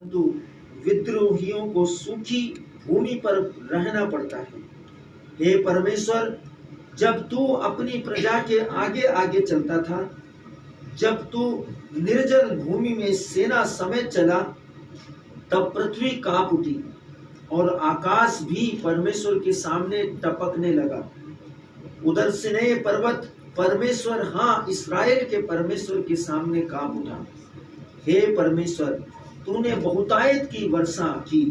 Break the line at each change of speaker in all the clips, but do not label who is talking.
तो विद्रोहियों को सूखी भूमि पर रहना पड़ता है। हे परमेश्वर, जब तू अपनी प्रजा के आगे आगे चलता था, जब तू निर्जल भूमि में सेना समेत चला, तब पृथ्वी कांप उठी और आकाश भी परमेश्वर के सामने टपकने लगा। उधर सिनै पर्वत परमेश्वर, हाँ, इस्राएल के परमेश्वर के सामने कांप उठा। हे परमेश्वर, तूने बहुतायत की वर्षा की।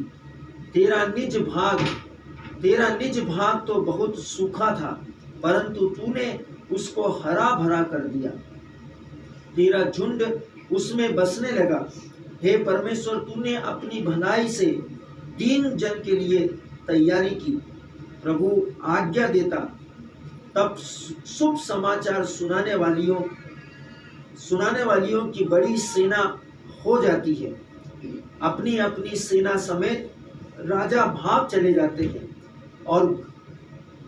तेरा निज भाग तो बहुत सूखा था, परंतु तूने उसको हरा भरा कर दिया। तेरा झुंड उसमें बसने लगा। हे परमेश्वर, तूने अपनी भलाई से दीन जन के लिए तैयारी की। प्रभु आज्ञा देता, तब शुभ समाचार सुनाने वालियों की बड़ी सेना हो जाती है। अपनी अपनी सेना समेत राजा भाग चले जाते हैं और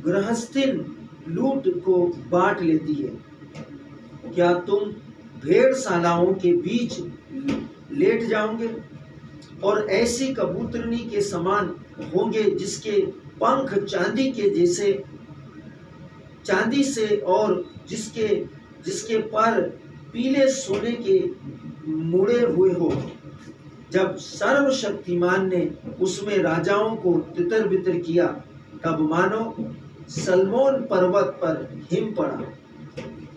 गृहस्थिन लूट को बांट लेती है। क्या तुम भेड़शालाओं के बीच लेट जाओगे और ऐसी कबूतरनी के समान होंगे जिसके पंख चांदी से और जिसके पर पीले सोने के मुड़े हुए हो। जब सर्वशक्तिमान ने उसमें राजाओं को तितर बितर किया, तब मानो सल्मोन पर्वत पर हिम पड़ा।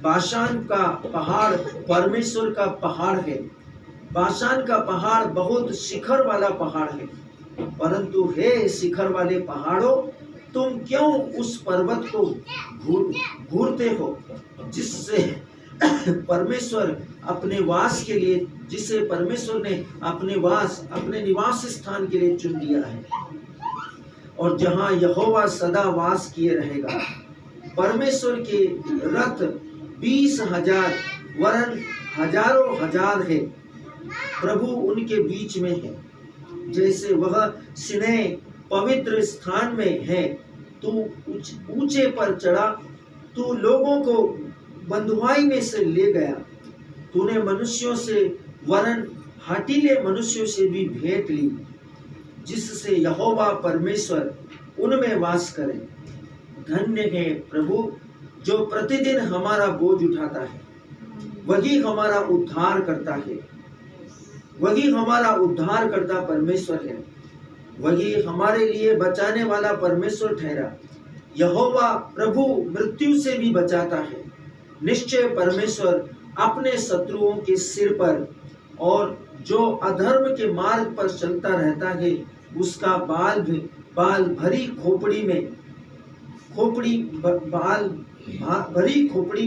बाशान का पहाड़ परमेश्वर का पहाड़ है। बाशान का पहाड़ बहुत शिखर वाला पहाड़ है। परंतु हे शिखर वाले पहाड़ों, तुम क्यों उस पर्वत को घूरते हो जिसे परमेश्वर ने अपने निवास स्थान के लिए चुन लिया है, और जहां यहोवा सदा वास किए रहेगा। परमेश्वर के रथ 20,000 वरन हजारों हजार है। प्रभु उनके बीच में है। जैसे वह सिनै पवित्र स्थान में है, तू ऊंचे पर चढ़ा, तू लोगों को बंधुआई में से ले गया। तूने मनुष्यों से वरन हठीले मनुष्यों से भी भेंट ली, जिससे यहोवा परमेश्वर उनमें वास करे। धन्य है प्रभु, जो प्रतिदिन हमारा बोझ उठाता है। वही हमारा उद्धार करता है। वही हमारा उद्धार करता परमेश्वर है। वही हमारे लिए बचाने वाला परमेश्वर ठहरा। यहोवा प्रभु मृत्यु से भी बचाता है। निश्चय परमेश्वर अपने शत्रुओं के सिर पर, और जो अधर्म के मार्ग पर चलता रहता है, उसका बाल भरी खोपड़ी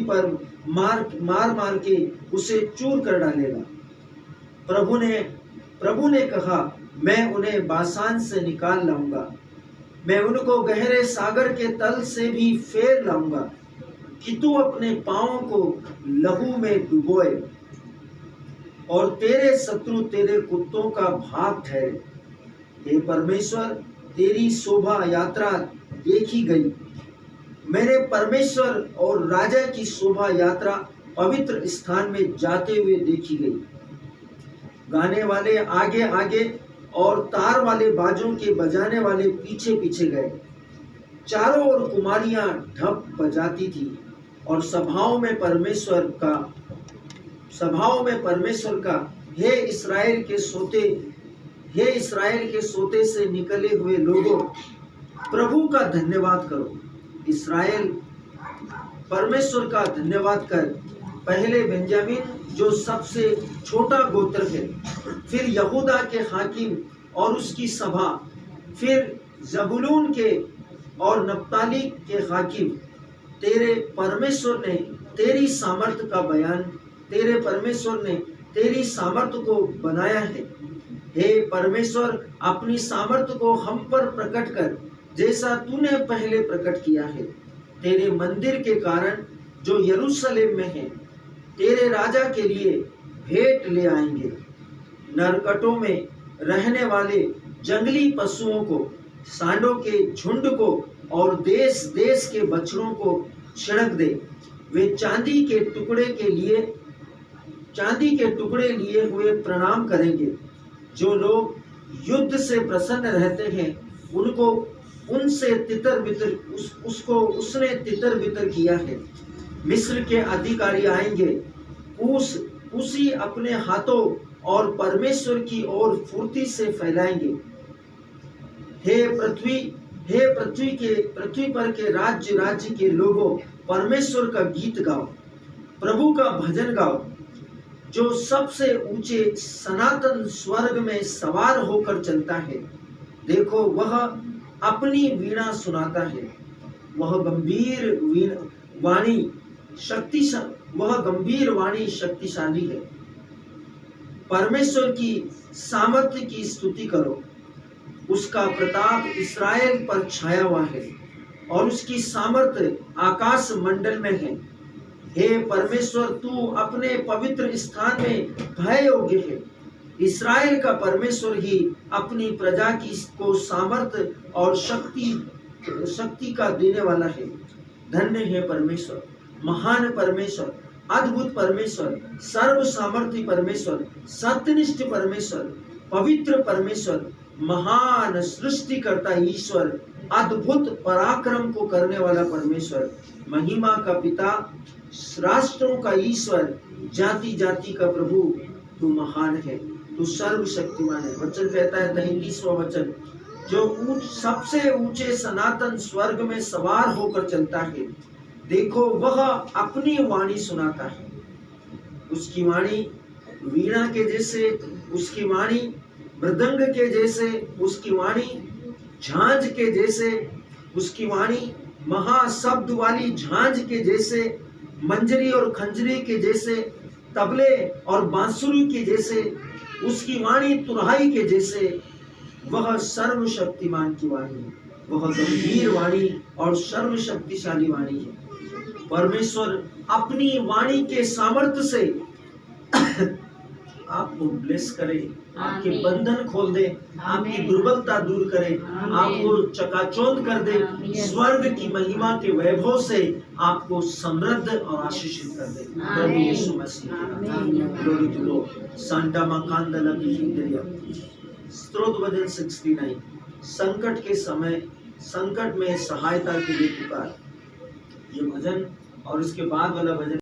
पर मार के उसे चूर कर डालेगा। प्रभु ने कहा, मैं उन्हें बाशान से निकाल लाऊंगा। मैं उनको गहरे सागर के तल से भी फेर लाऊंगा, कि तू अपने पांवों को लहू में डुबोए और तेरे शत्रु तेरे कुत्तों का भाग ठहरे। हे परमेश्वर, तेरी शोभा यात्रा देखी गई। मैंने परमेश्वर और राजा की शोभा यात्रा पवित्र स्थान में जाते हुए देखी गई। गाने वाले आगे आगे और तार वाले बाजों के बजाने वाले पीछे पीछे गए। चारों ओर कुमारियां ढप बजाती थी, और सभाओं में परमेश्वर का हे इस्राएल के सोते से निकले हुए लोगों, प्रभु का धन्यवाद करो। इस्राएल परमेश्वर का धन्यवाद कर। पहले बेंजामिन, जो सबसे छोटा गोत्र है, फिर यहूदा के हाकिम और उसकी सभा, फिर जबूलून के और नप्ताली के हाकिम। तेरे परमेश्वर ने तेरी सामर्थ को बनाया है। हे परमेश्वर, अपनी सामर्थ को हम पर प्रकट कर, जैसा तूने पहले प्रकट किया है। तेरे मंदिर के कारण जो यरूशलेम में है, तेरे राजा के लिए भेंट ले आएंगे। नरकटों में रहने वाले जंगली पशुओं को, सांडों के झुंड को और देश देश के बछड़ों को छिड़क दे। वे चांदी के टुकड़े लिए हुए प्रणाम करेंगे। जो लोग युद्ध से प्रसन्न रहते हैं उनको उनसे तितर बितर उसको उसने तितर बितर किया है। मिस्र के अधिकारी आएंगे, उसी अपने हाथों और परमेश्वर की ओर फुर्ती से फैलाएंगे। हे पृथ्वी पर के राज्य के लोगों, परमेश्वर का गीत गाओ, प्रभु का भजन गाओ, जो सबसे ऊंचे सनातन स्वर्ग में सवार होकर चलता है। देखो वह अपनी वीणा सुनाता है, वह गंभीर वाणी शक्तिशाली है। परमेश्वर की सामर्थ्य की स्तुति करो, उसका प्रताप इस्राएल पर छाया हुआ है और उसकी सामर्थ्य आकाश मंडल में है। हे परमेश्वर, तू अपने पवित्र स्थान में भय योग्य है। इस्राएल का परमेश्वर ही अपनी प्रजा की को सामर्थ्य और शक्ति का देने वाला है। धन्य है परमेश्वर, महान परमेश्वर, अद्भुत परमेश्वर, सर्व सामर्थ्य परमेश्वर, सत्यनिष्ठ परमेश्वर, पवित्र परमेश्वर, महान सृष्टिकर्ता ईश्वर, अद्भुत पराक्रम को करने वाला परमेश्वर, महिमा का पिता, राष्ट्रों का ईश्वर, जाति जाति का प्रभु, तू महान है, तू सर्वशक्तिमान है। वचन कहता है 33वां वचन, जो सबसे ऊंचे सनातन स्वर्ग में सवार होकर चलता है, देखो वह अपनी वाणी सुनाता है। उसकी वाणी वीणा के जैसे, उसकी वाणी मृदंग के जैसे, उसकी वाणी झांझ के जैसे, उसकी वाणी महाशब्द वाली झांझ के जैसे, मंजरी और खंजरी के जैसे, तबले और बांसुरी के जैसे, उसकी वाणी तुरहाई के जैसे। वह सर्वशक्तिमान की वाणी है, वह गंभीर वाणी और सर्वशक्तिशाली वाणी है। परमेश्वर अपनी वाणी के सामर्थ्य से आपको ब्लेस करे, आपके बंधन खोल दे, आपकी दुर्बलता दूर करे, आपको चकाचौंध कर दे, स्वर्ग की महिमा के वैभव से आपको समृद्ध और आशीषित कर दे। प्रभु यीशु मसीह ग्लोरी टू लॉर्ड। सांता मकांदला बिहिंदरिया। स्तोत्र भजन 69। संकट के समय, संकट में सहायता के लिए पुकार। ये भजन और इसके बाद वाला भजन